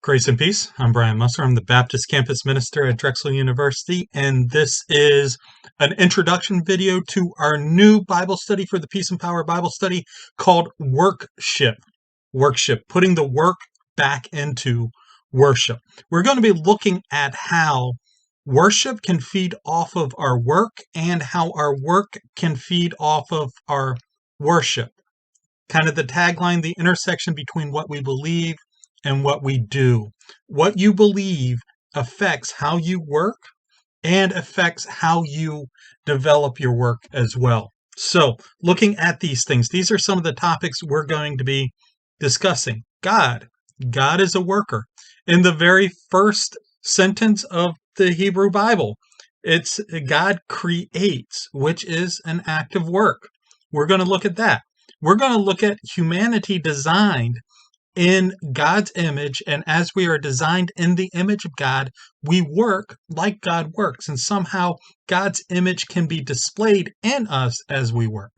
Grace and peace. I'm Brian Musser. I'm the Baptist campus minister at Drexel University, and this is an introduction video to our new Bible study for the Peace and Power Bible study called Workship. Workship, putting the work back into worship. We're going to be looking at how worship can feed off of our work and how our work can feed off of our worship. Kind of the tagline, the intersection between what we believe and what we do. What you believe affects how you work and affects how you develop your work as well. So, looking at these things, these are some of the topics we're going to be discussing. God is a worker. In the very first sentence of the Hebrew Bible, it's God creates, which is an act of work. We're going to look at that. We're going to look at humanity designed in God's image, and as we are designed in the image of God, we work like God works, and somehow God's image can be displayed in us as we work.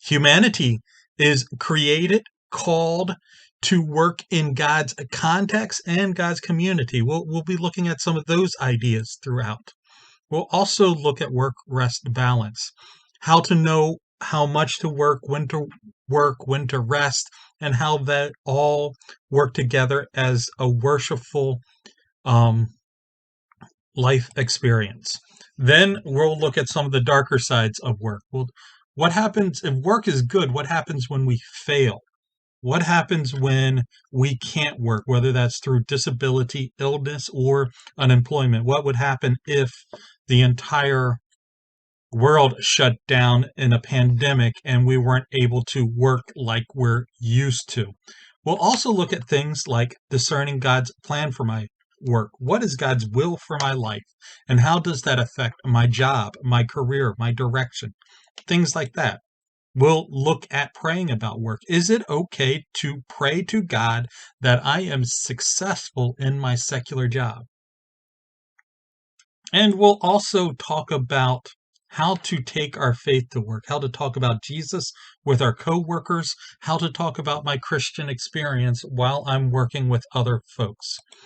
Humanity is created, called to work in God's context and God's community. We'll be looking at some of those ideas throughout. We'll also look at work-rest balance, how to know how much to work, when to rest, and how that all work together as a worshipful life experience. Then we'll look at some of the darker sides of work. What happens if work is good? What happens when we fail? What happens when we can't work, whether that's through disability, illness, or unemployment? What would happen if the entire world shut down in a pandemic and we weren't able to work like we're used to? We'll also look at things like discerning God's plan for my work. What is God's will for my life? And how does that affect my job, my career, my direction? Things like that. We'll look at praying about work. Is it okay to pray to God that I am successful in my secular job? And we'll also talk about how to take our faith to work, how to talk about Jesus with our co-workers, how to talk about my Christian experience while I'm working with other folks.